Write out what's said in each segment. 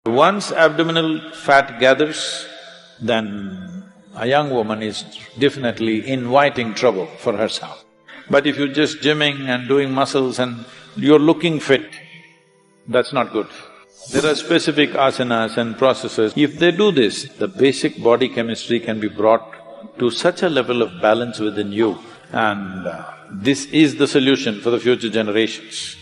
Once abdominal fat gathers, then a young woman is definitely inviting trouble for herself. But if you're just gymming and doing muscles and you're looking fit, that's not good. There are specific asanas and processes. If they do this, the basic body chemistry can be brought to such a level of balance within you, and this is the solution for the future generations.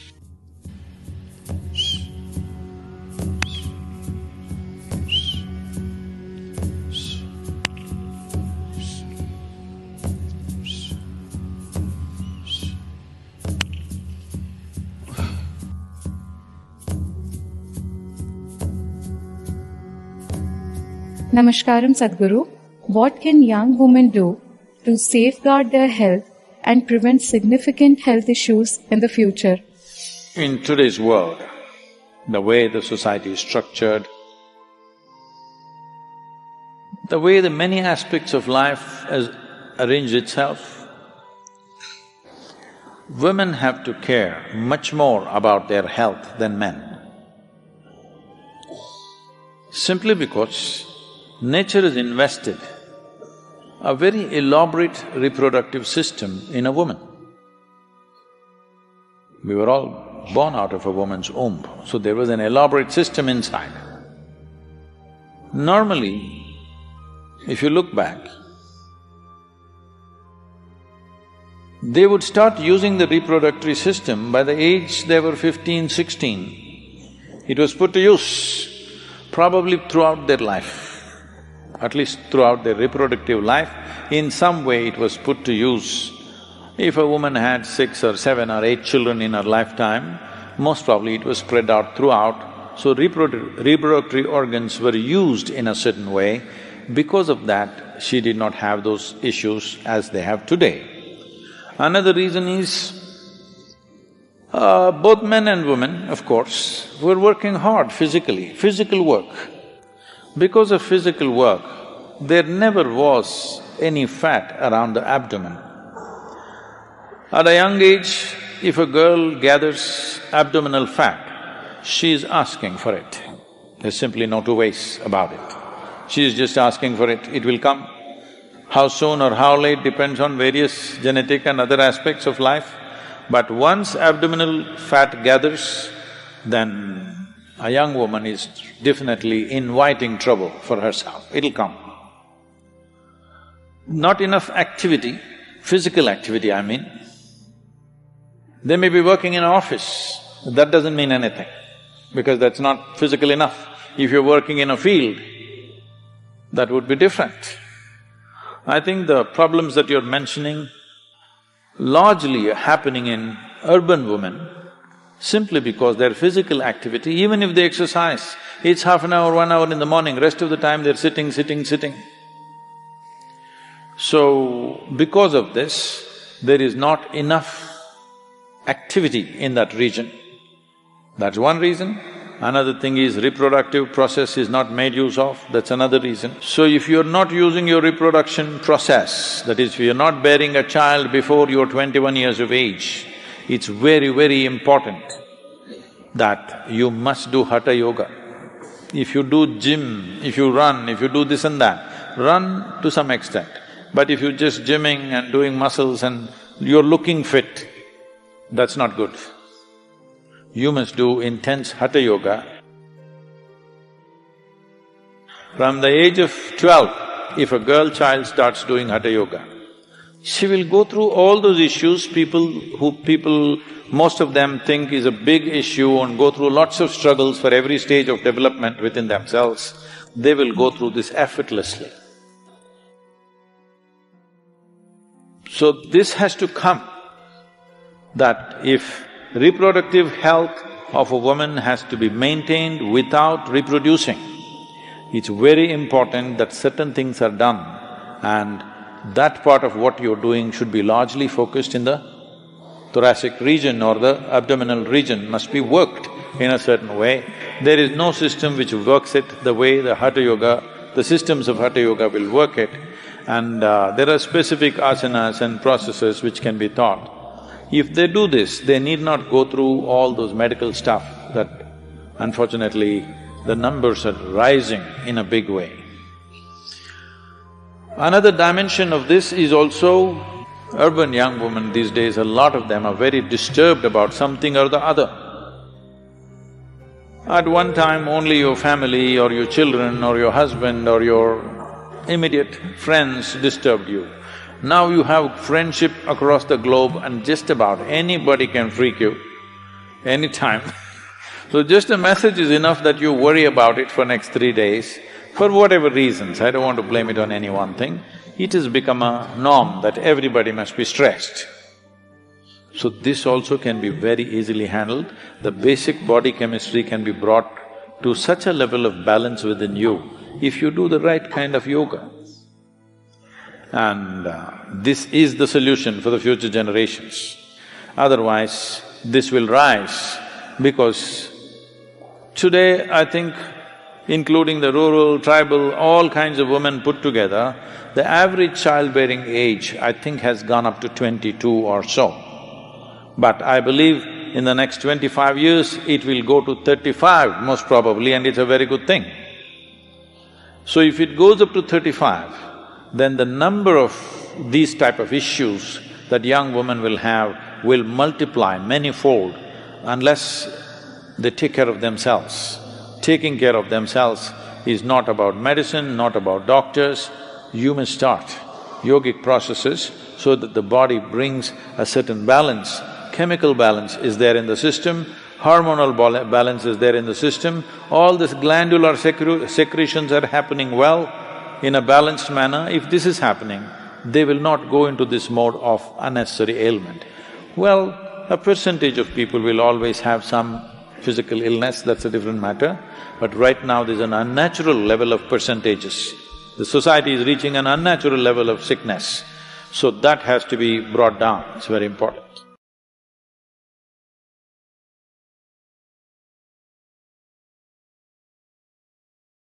Namaskaram Sadguru. What can young women do to safeguard their health and prevent significant health issues in the future? In today's world, the way the society is structured, the way the many aspects of life has arranged itself, women have to care much more about their health than men. Simply because nature has invested a very elaborate reproductive system in a woman. We were all born out of a woman's womb, so there was an elaborate system inside. Normally, if you look back, they would start using the reproductive system by the age they were 15, 16. It was put to use probably throughout their life. At least throughout their reproductive life, in some way it was put to use. If a woman had 6 or 7 or 8 children in her lifetime, most probably it was spread out throughout, so reproductive organs were used in a certain way. Because of that, she did not have those issues as they have today. Another reason is, both men and women, of course, were working hard physically, physical work. Because of physical work, there never was any fat around the abdomen. At a young age, if a girl gathers abdominal fat, she is asking for it. There's simply no two ways about it. She is just asking for it, it will come. How soon or how late depends on various genetic and other aspects of life. But once abdominal fat gathers, then a young woman is definitely inviting trouble for herself, it'll come. Not enough activity, physical activity I mean. They may be working in an office, that doesn't mean anything, because that's not physical enough. If you're working in a field, that would be different. I think the problems that you're mentioning largely are happening in urban women, simply because their physical activity, even if they exercise, it's half an hour, 1 hour in the morning, rest of the time they're sitting. So, because of this, there is not enough activity in that region. That's one reason. Another thing is reproductive process is not made use of, that's another reason. So if you're not using your reproduction process, that is, if you're not bearing a child before you're 21 years of age, it's very, very important that you must do hatha yoga. If you do gym, if you run, if you do this and that, run to some extent. But if you're just gymming and doing muscles and you're looking fit, that's not good. You must do intense hatha yoga. From the age of 12, if a girl child starts doing hatha yoga, she will go through all those issues most of them think is a big issue and go through lots of struggles for every stage of development within themselves. They will go through this effortlessly. So this has to come, that if reproductive health of a woman has to be maintained without reproducing, it's very important that certain things are done, and that part of what you're doing should be largely focused in the thoracic region or the abdominal region, must be worked in a certain way. There is no system which works it the way the hatha yoga, the systems of hatha yoga will work it, and there are specific asanas and processes which can be taught. If they do this, they need not go through all those medical stuff that unfortunately the numbers are rising in a big way. Another dimension of this is also urban young women these days, a lot of them are very disturbed about something or the other. At one time, only your family or your children or your husband or your immediate friends disturbed you. Now you have friendship across the globe and just about anybody can freak you anytime. So just a message is enough that you worry about it for next 3 days, for whatever reasons. I don't want to blame it on any one thing. It has become a norm that everybody must be stressed. So this also can be very easily handled. The basic body chemistry can be brought to such a level of balance within you if you do the right kind of yoga. And this is the solution for the future generations. Otherwise, this will rise because today, I think, including the rural, tribal, all kinds of women put together, the average childbearing age, I think, has gone up to 22 or so. But I believe in the next 25 years, it will go to 35 most probably, and it's a very good thing. So if it goes up to 35, then the number of these type of issues that young women will have will multiply manyfold unless they take care of themselves. Taking care of themselves is not about medicine, not about doctors. You must start yogic processes so that the body brings a certain balance. Chemical balance is there in the system, hormonal balance is there in the system, all this glandular secretions are happening well in a balanced manner. If this is happening, they will not go into this mode of unnecessary ailment. Well, a percentage of people will always have some physical illness, that's a different matter, but right now there's an unnatural level of percentages. The society is reaching an unnatural level of sickness, so that has to be brought down, it's very important.